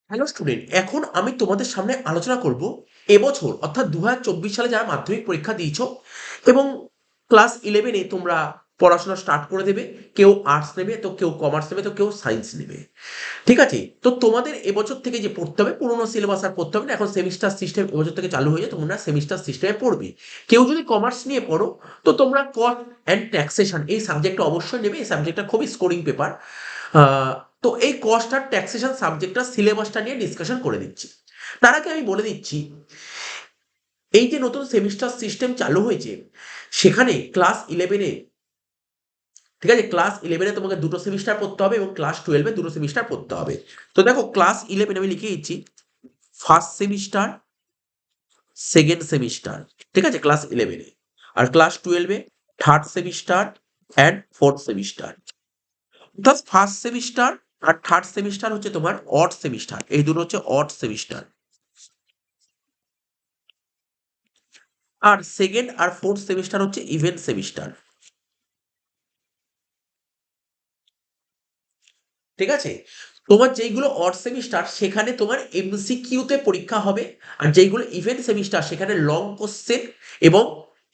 Hello student, এখন আমি তোমাদের সামনে আলোচনা করব এবছর অর্থাৎ 2024 সালে যারা মাধ্যমিক পরীক্ষা দিয়েছো এবং ক্লাস 11-এ তোমরা পড়াশোনা স্টার্ট করে দেবে। কেউ আর্টস নেবে, তো কেউ কমার্স নেবে, তো কেউ সায়েন্স নেবে। ঠিক আছে, তো তোমাদের এবছর থেকে যে পড়তে হবে পুরোনো সিলেবাস আর পড়তে হবে না, এখন সেমিস্টার সিস্টেম এবছর থেকে চালু হয়ে যায়, তোমরা সেমিস্টার সিস্টেমে পড়বে। কেউ যদি কমার্স নিয়ে পড়ো তো তোমরা কস্ট অ্যান্ড ট্যাক্সেশন এই সাবজেক্টটা অবশ্যই নেবে। এই সাবজেক্টটা খুবই স্কোরিং পেপার। তো এই কস্ট আর ট্যাক্সেশন সাবজেক্টটা সিলেবাসটা নিয়ে ডিসকাশন করে দিচ্ছি। তার আগে আমি বলে দিচ্ছি, এই যে নতুন সেমিস্টার সিস্টেম চালু হয়েছে সেখানে ক্লাস 11-এ, ঠিক আছে, ক্লাস 11-এ তোমাকে দুটো সেমিস্টার পড়তে হবে এবং ক্লাস 12-এ দুটো সেমিস্টার পড়তে হবে। তো দেখো, ক্লাস 11 আমি লিখে দিচ্ছি ফার্স্ট সেমিস্টার, সেকেন্ড সেমিস্টার, ঠিক আছে, ক্লাস 11-এ। আর ক্লাস 12-এ third semester and fourth semester. অর্থাৎ ফার্স্ট সেমিস্টার আর থার্ড সেমিস্টার হচ্ছে তোমার অড সেমিস্টার, এই দুটো হচ্ছে অড সেমিস্টার। আর সেকেন্ড আর ফোর্থ সেমিস্টার হচ্ছে ইভেন সেমিস্টার। ঠিক আছে, তোমার যেইগুলো অড সেমিস্টার সেখানে তোমার এমসিকিউতে পরীক্ষা হবে, আর যেইগুলো ইভেন্ট সেমিস্টার সেখানে লং কোশ্চেন এবং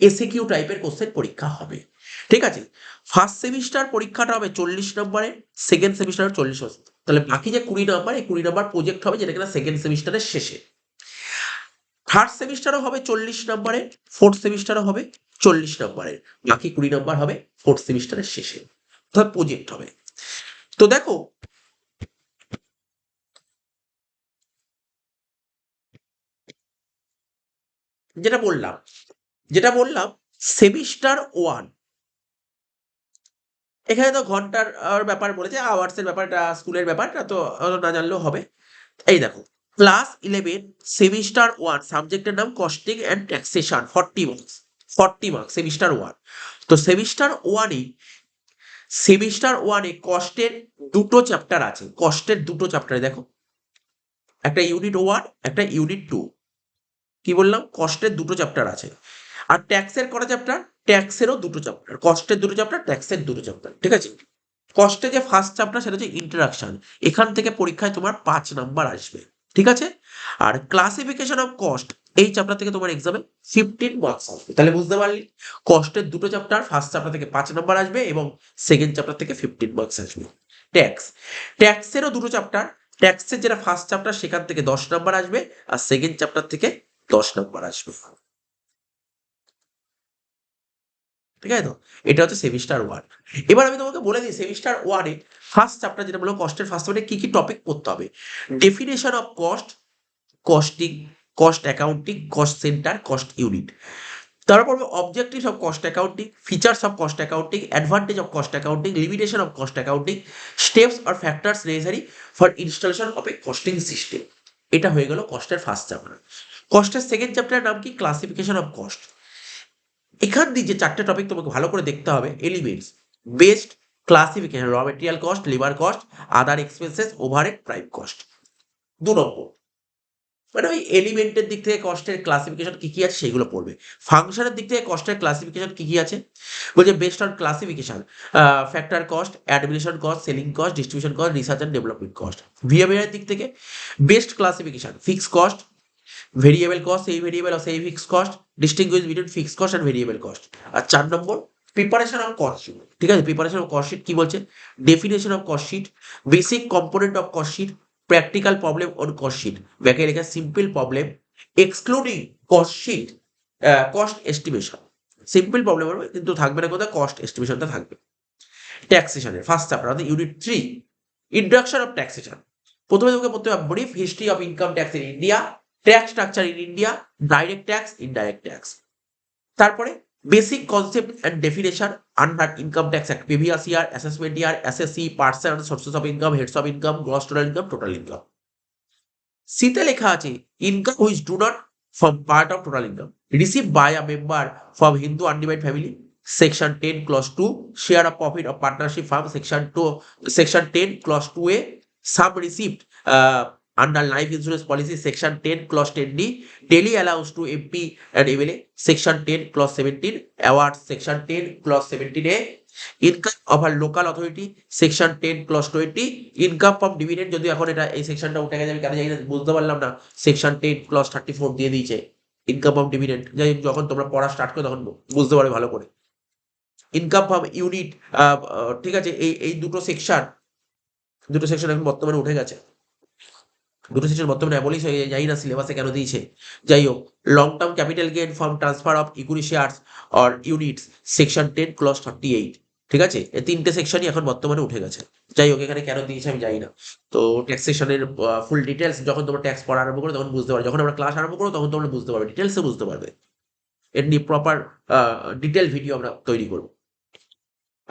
এসিকিউ টাইপের কোশ্চেন পরীক্ষা হবে। ঠিক আছে, ফার্স্ট সেমিস্টার পরীক্ষাটা হবে 40 নম্বরের, সেকেন্ড সেমিস্টার 40 নম্বর, তাহলে বাকি যে 20 নম্বর, এই 20 নম্বর প্রজেক্ট হবে, যেটা কিনা সেকেন্ড সেমিস্টারের শেষে। থার্ড সেমিস্টারও হবে 40 নম্বরের, ফোর্থ সেমিস্টারও হবে 40 নম্বরের, বাকি 20 নম্বর হবে ফোর্থ সেমিস্টারের শেষে, অর্থাৎ প্রজেক্ট হবে। তো দেখো, যেটা বললাম যেটা বললাম সেমিস্টার ওয়ান, এখানে তো ঘন্টার ব্যাপার বলেছে, আওয়ার্স এর ব্যাপারটা স্কুলের ব্যাপারটা তো না জানলেও হবে। এই দেখো, ক্লাস 11 সেমিস্টার ওয়ান সাবজেক্টের নাম costing and taxation, 40 marks. 40 marks semester one. তো সেমিস্টার ওয়ানে কস্টের দুটো চ্যাপ্টার আছে। কস্টের দুটো চ্যাপ্টার দেখো, একটা ইউনিট ওয়ান, একটা ইউনিট টু। কি বললাম? কস্টের দুটো চ্যাপ্টার আছে। আর ট্যাক্সের কটা চ্যাপ্টার? ট্যাক্সেরও দুটো চ্যাপ্টার, কস্টের দুটো চ্যাপ্টার, ট্যাক্সের দুটো চ্যাপ্টার। ঠিক আছে, কস্টে যে ফার্স্ট চ্যাপ্টার সেটা হচ্ছে ইন্ট্রোডাকশন, এখান থেকে পরীক্ষায় তোমার 5 নাম্বার আসবে। ঠিক আছে, আর ক্লাসিফিকেশন অফ কস্ট, এই চ্যাপ্টার থেকে তোমার এক্সামে 15 মার্কস আসবে। তাহলে বুঝতে পারলি, কস্টের দুটো চ্যাপ্টার, ফার্স্ট চ্যাপ্টার থেকে 5 নাম্বার আসবে এবং সেকেন্ড চ্যাপ্টার থেকে 15 মার্কস আসবে। ট্যাক্স, ট্যাক্সেরও দুটো চ্যাপ্টার। ট্যাক্সের যেটা ফার্স্ট চ্যাপ্টার সেখান থেকে 10 নাম্বার আসবে, আর সেকেন্ড চ্যাপ্টার থেকে 10 নাম্বার আসবে। ঠিক আছে, তো এটা হচ্ছে সেমিস্টার ওয়ান। এবার আমি তোমাকে বলে দিই, সেমিস্টার ওয়ানে ফার্স্ট চ্যাপ্টার যেটা বললো কস্টের ফার্স্ট চ্যাপ্টারে কি কি টপিক পড়তে হবে। Definition of cost, costing, cost accounting, cost centre, cost unit. তারপর objective of cost accounting, features of cost accounting, advantage of cost accounting, limitation of cost accounting, steps আর factors necessary for installation of a costing system. এটা হয়ে গেল কস্টের first chapter. কস্টের second চ্যাপ্টারের নাম কি? Classification of cost. এখান দিয়ে যে চারটে টপিক তোমাকে ভালো করে দেখতে হবে: এলিমেন্টস, বেস্ট, ক্লাসিফিকেশন, র মেটেরিয়াল কস্ট, লেবার কস্ট, আদার এক্সপেন্সেস, ওভারহেড, প্রাইম কস্ট। 2 নম্বর, মানে ওই এলিমেন্টের দিক থেকে কস্টের ক্লাসিফিকেশন কি কি আছে সেগুলো পড়বে। ফাংশনের দিক থেকে কস্টের ক্লাসিফিকেশন কি কি আছে বলছে, based on classification, factor cost, administration cost, selling cost, distribution cost, research and development cost. বিহেভিয়ারের দিক থেকে based classification, fix cost, variable cost, সেই ভেরিয়েবল আর সেই fix cost, distinguish between fix cost and variable cost. আর 4 number, preparation of cost sheet. ঠিক আছে, preparation of cost sheet কি বলছে? Definition of cost sheet, basic component of cost sheet, practical problem on cost sheet, ব্যাকে লেখা simple problem, excluding cost sheet, cost estimation. Simple problem হবে কিন্তু থাকবে না কোথায়? কস্ট এস্টিমেশনটা থাকবে। ট্যাক্সেশনের ফার্স্ট চ্যাপ্টার অর্থাৎ ইউনিট 3, ইন্ট্রোডাকশন অফ ট্যাক্সেশন। প্রথমে তোমাকে পড়তে হবে brief history of income tax in India, tax structure in India, direct tax, indirect tax. তারপরে basic concept and definition under income tax act, previous year, assessment year, assessee, parts and sources of income, heads of income, gross total income, total income. সিতে লেখা আছে income which do not form part of total income receive by a member from Hindu undivided family, section 10 clause 2, share of profit of partnership firm, section 2, section 10 clause 2A, sum received under life insurance policy, section 10 clause 10D, daily allowance to MP and MLA, section 10 clause 17, awards, section 10 clause 17A, income of আর local authority section 10 clause 20, income from dividend, যদিও এখন এটা এই সেকশনটা উঠে গেছে, আমি কেন জানি না, বুঝতে পারলাম না, সেকশন 10 ক্লজ 34 দিয়ে দিয়েছে ইনকাম ফ্রম ডিভিডেন্ড। যাই হোক, যখন তোমরা পড়া স্টার্ট করো তখন বুঝতে পারবে ভালো করে। ইনকাম ফ্রম ইউনিট, ঠিক আছে, এই দুটো সেকশন এখন বর্তমানে উঠে গেছে, দুটো সেকশন বর্তমানে অ্যাবলিশ হয়ে যায়, জানি না সিলেবাসে কেন দিয়েছে। যাই হোক, long term capital gain from transfer of equity shares or units section 10 clause 38, ঠিক আছে, এই তিনটে সেকশনই এখন বর্তমানে উঠে গেছে। যাই হোক, এখানে কেন দিয়েছে আমি জানি না। তো ট্যাক্সেশনের ফুল ডিটেলস যখন তোমরা ট্যাক্স পড়া আরম্ভ করো তখন বুঝতে পারবে, যখন আমরা ক্লাস আরম্ভ করো তখন তোমরা বুঝতে পারবে, ডিটেলসে বুঝতে পারবে। এর নিয়ে প্রপার ডিটেল ভিডিও আমরা তৈরি করবো।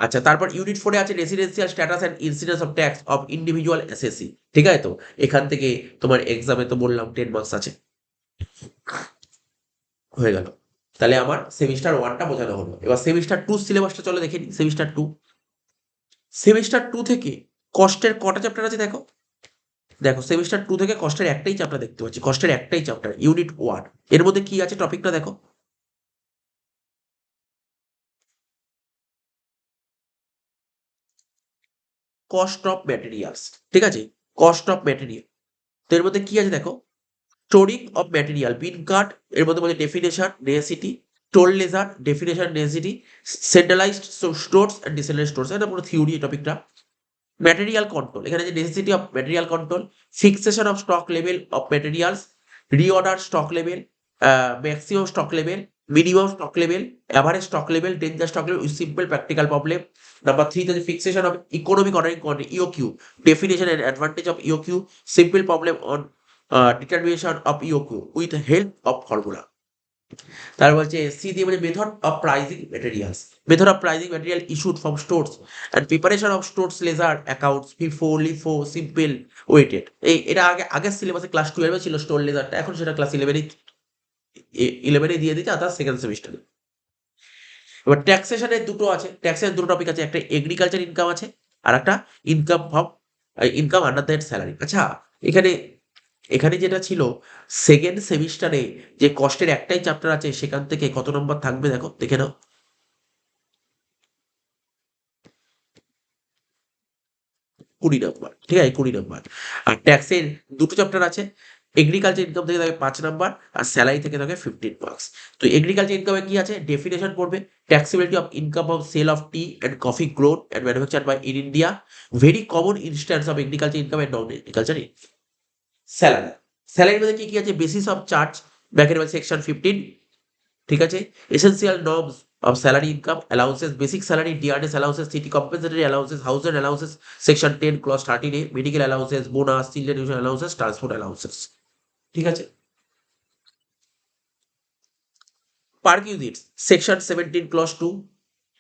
আচ্ছা, তারপর ইউনিট 4 এ আছে residential status and incidence of tax of individual SSC, ঠিক আছে। তো এখান থেকে তোমার এক্সামে তো বললাম 10 মার্কস আছে, হয়ে গেল। তাহলে আমার সেমিস্টার 1টা বোঝানো হলো। এবার সেমিস্টার 2 সিলেবাসটা চলো দেখে নিই। সেমিস্টার 2 থেকে কস্টের কটা চ্যাপ্টার আছে দেখো। দেখো, সেমিস্টার 2 থেকে কস্টের একটাই চ্যাপ্টার দেখতে পাচ্ছি, কস্টের একটাই চ্যাপ্টার, ইউনিট 1। এর মধ্যে কি আছে টপিকটা দেখো। কস্ট অফ ম্যাটেরিয়ালস, ঠিক আছে, কস্ট অফ ম্যাটেরিয়াল। তো এর মধ্যে কি আছে দেখো, storing of material, bin card, এর মধ্যে বলে definition, necessity, toll ledger, definition, necessity, centralised stores and decentralised stores, এটা পুরো থিওরি এই টপিকটা। ম্যাটেরিয়াল কন্ট্রোল, এখানে যে necessity of material control, fixation of stock level of materials, reorder stock level, maximum stock level, minimum stock level, average stock level, danger stock level with simple practical problem. Number 3 তে fixation of economic ordering quantity, ইওকিউ, definition and advantage of EOQ, simple problem on determination of EOQ with help of formula। তারপর হচ্ছে C দিয়ে মানে method of pricing materials, method of pricing material issued from stores and preparation of stores ledger accounts, FIFO, LIFO, simple, weighted. এটা আগের সিলেবাসে class 12 ছিল store লেজারটা, এখন সেটা ক্লাস 11 দিয়ে দিচ্ছে, অর্থাৎ সেকেন্ড সেমিস্টারে। এবার ট্যাক্সেশনের দুটো আছে, ট্যাক্সের দুটো টপিক আছে, একটা এগ্রিকালচার ইনকাম আছে, আর একটা income from income under that salary. আচ্ছা, এখানে এখানে যেটা ছিল সেকেন্ড সেমিস্টারে যে কষ্টের একটাই চ্যাপ্টার আছে, সেখান থেকে কত নম্বর থাকবে দেখো, দেখে নাও। 20 নম্বর, ঠিক আছে, 20 নম্বর। আর ট্যাক্সের দুটো চ্যাপ্টার আছে, এগ্রিকালচার ইনকাম থেকে থাকে 5 নাম্বার, আর স্যালারি থেকে থাকে 15 মার্কস। তো এগ্রিকালচার ইনকামে কি আছে, ডেফিনেশন পড়বে, taxability of income of sale of tea and coffee grown and manufacture by in India, very common instance of agriculture income and non agriculture salary. স্যালারির মধ্যে কি কি আছে, basis of charge, bracket section 15, ঠিক আছে, essential norms of salary income, allowances, basic salary, dearness allowances, city compensatory allowances, house allowances, section 10 clause 13 A, medical allowances, bonus, children education allowances, transport allowances, ঠিক আছে। Perk units, section 17 clause 2,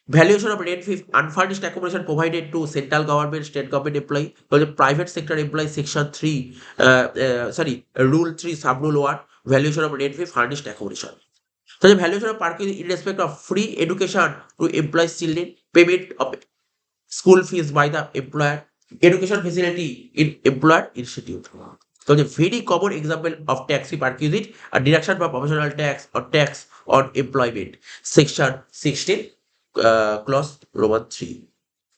valuation of rent free unfurnished accommodation provided to central government, state government employee, private sector employee, section 3, rule 3 sub rule 1, valuation of rent free furnished accommodation. So the valuation of parking in respect of free education to employees children, payment of school fees by the employer, education facility in employer institute. So the very common example of tax free parking unit, a deduction for professional tax or tax on employment, section 16 clause Roman 3।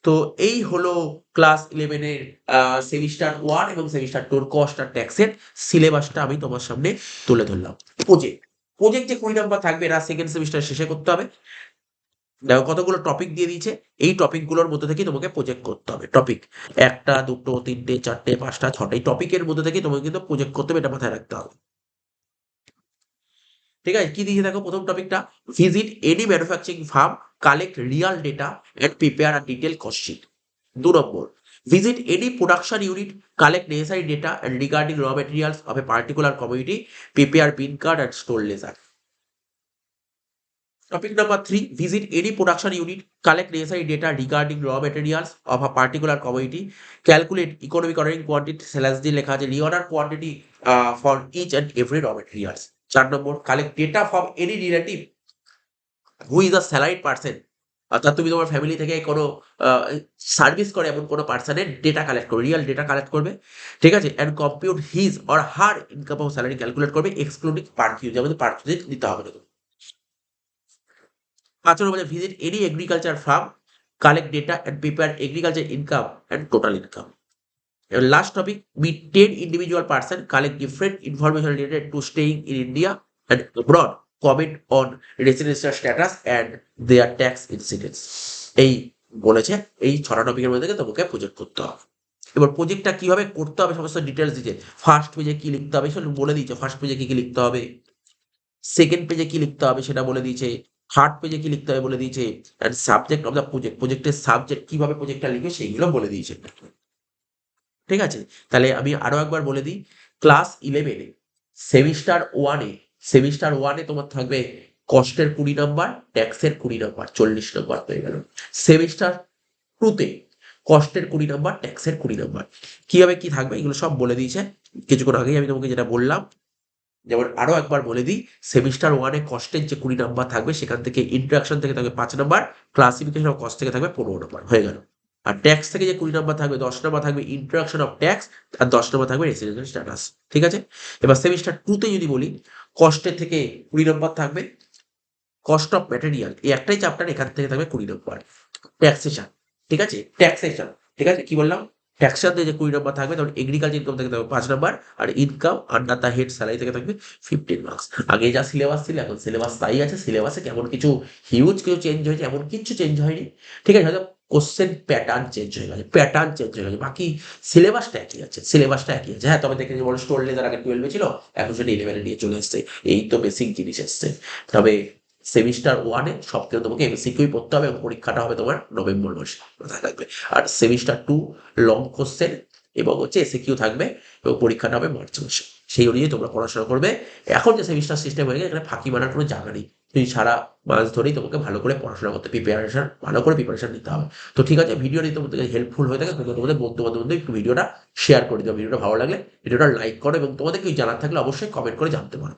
তো এই হলো class 11 এর semester 1 এবং semester 2 এর cost আর ট্যাক্সের সিলেবাসটা আমি তোমার সামনে তুলে ধরলাম। প্রজেক্ট যে 20 নাম্বার থাকবে, এটা সেকেন্ড সেমিস্টার শেষে করতে হবে। দেখো কতগুলো টপিক দিয়ে দিয়েছে, এই টপিকগুলোর মধ্যে থেকে তোমাকে প্রজেক্ট করতে হবে। টপিক 1টা 2টো 3টে 4টে 5টা 6টা, এই টপিকের মধ্যে থেকে তোমাকে কিন্তু প্রজেক্ট করতে হবে, এটা মাথায় রাখতে হবে। ঠিক আছে, কি দিয়েছে দেখো, প্রথম টপিকটা, visit any manufacturing firm, collect real data and prepare a detail cost sheet. 2 number, visit any production unit, collect necessary data and regarding raw materials of a particular commodity, prepare bin card and store ledger. Topic number 3, visit any production unit, collect necessary data regarding raw materials of a particular commodity, calculate economic ordering quantity slash দিয়ে লেখা আছে reorder quantity for each and every raw materials. 4 number, collect data from any relative who is a salaried person, অর্থাৎ তুমি তোমার family থেকে কোনো service করে এমন কোনো পার্সনের ডেটা কালেক্ট করবে, রিয়েল ডেটা কালেক্ট করবে, ঠিক আছে, and compute his or her income of salary calculate করবে, এক্সক্লুডিং পার্ক ইউজ, আমাদের পার্ক ইউজ দিতে হবে না। 5 number, visit any agriculture farm, collect data and prepare agriculture income and total income. এবার last topic, meet 10 individual person, collect different information related to staying in India and abroad, comment on residential status and their tax incidents। এই বলেছে এই 6টা টপিকের মধ্যে থেকে তোমাকে project করতে হবে। এবার প্রজেক্টটা কিভাবে করতে হবে সমস্ত ডিটেলস দিয়েছে। ফার্স্ট পেজে কি লিখতে হবে সেটা বলে দিয়েছে, ফার্স্ট পেজে কি লিখতে হবে, সেকেন্ড পেজে কি লিখতে হবে সেটা বলে দিয়েছে, থার্ড পেজে কি লিখতে হবে বলে দিয়েছে, and subject of the project, প্রজেক্টের সাবজেক্ট কিভাবে প্রজেক্টটা লিখবে সেইগুলো বলে দিয়েছে। ঠিক আছে, তাহলে আমি আরো একবার বলে দিই, ক্লাস 11-এ সেমিস্টার ওয়ানে তোমার থাকবে কস্টের 20 নাম্বার, ট্যাক্সের 20 নাম্বার, 40 নাম্বার হয়ে গেল। সেমিস্টার 2-তে কস্টের 20 নাম্বার, ট্যাক্সের 20 নাম্বার। কিভাবে কি থাকবে এগুলো সব বলে দিয়েছে কিছুক্ষণ আগেই আমি তোমাকে যেটা বললাম। যেমন আরো একবার বলে দিই, সেমিস্টার ওয়ানে কস্টের যে 20 নাম্বার থাকবে সেখান থেকে ইন্ট্রোডাকশন থেকে থাকবে 5 নাম্বার, ক্লাসিফিকেশন অফ কস্ট থেকে থাকবে 15 নাম্বার, হয়ে গেল। আর ট্যাক্স থেকে যে 20 নাম্বার থাকবে, 10 নাম্বার থাকবে ইন্ট্রোডাকশন অফ ট্যাক্স, আর 10 নাম্বার থাকবে রেসিডেন্সিয়াল স্ট্যাটাস। ঠিক আছে, এবার সেমিস্টার 2-তে যদি বলি, কস্টের থেকে 20 নাম্বার থাকবে, কস্ট অফ ম্যাটেরিয়াল এই একটাই চ্যাপ্টার, এখান থেকে থাকবে 20 নাম্বার। ট্যাক্সেশন, ঠিক আছে, ট্যাক্সেশন, ঠিক আছে, কি বললাম, ট্যাক্সেশন থেকে যে 20 নাম্বার থাকবে, তখন এগ্রিকালচার ইনকাম থেকে থাকবে 5 নাম্বার, আর income under the head salary থেকে থাকবে 15 মার্কস। আগে যা সিলেবাস ছিল এখন সিলেবাস তাই আছে, সিলেবাসে কেমন কিছু হিউজ কিছু চেঞ্জ হয়েছে এমন কিছু চেঞ্জ হয়নি। ঠিক আছে, হয়তো কোশ্চেন প্যাটার্ন চেঞ্জ হয়ে গেছে, বাকি সিলেবাসটা একই আছে, হ্যাঁ, তবে দেখে যে বলো স্টোর লেজার আগে 12-এ ছিল, এখন সেটা 11-এ নিয়ে চলে এসছে, এই তো বেসিক জিনিস এসছে। তবে সেমিস্টার ওয়ানে সব থেকে তোমাকে এমসিকিউই পড়তে হবে এবং পরীক্ষাটা হবে তোমার নভেম্বর মাসে, মাথায় রাখবে। আর সেমিস্টার 2 লং কোশ্চেন এবং হচ্ছে এসিকিউ থাকবে এবং পরীক্ষাটা হবে মার্চ মাসে। সেই অনুযায়ী তোমরা পড়াশোনা করবে। এখন যে সেমিস্টার সিস্টেম হয়ে গেছে এখানে ফাঁকি মারার কোনো জায়গা নেই, তুই সারা মাস ধরেই তোমাকে ভালো করে পড়াশোনা করতে, ভালো করে প্রিপারেশন নিতে হবে। তো ঠিক আছে, ভিডিওটি তোমাদের হেল্পফুল হয়ে থাকে তোমাদের বন্ধু বান্ধব একটু ভিডিওটা শেয়ার করে দিও। ভিডিওটা ভালো লাগলে ভিডিওটা লাইক করো এবং তোমাদের কেউ জানার থাকলে অবশ্যই কমেন্ট করে জানতে পারো।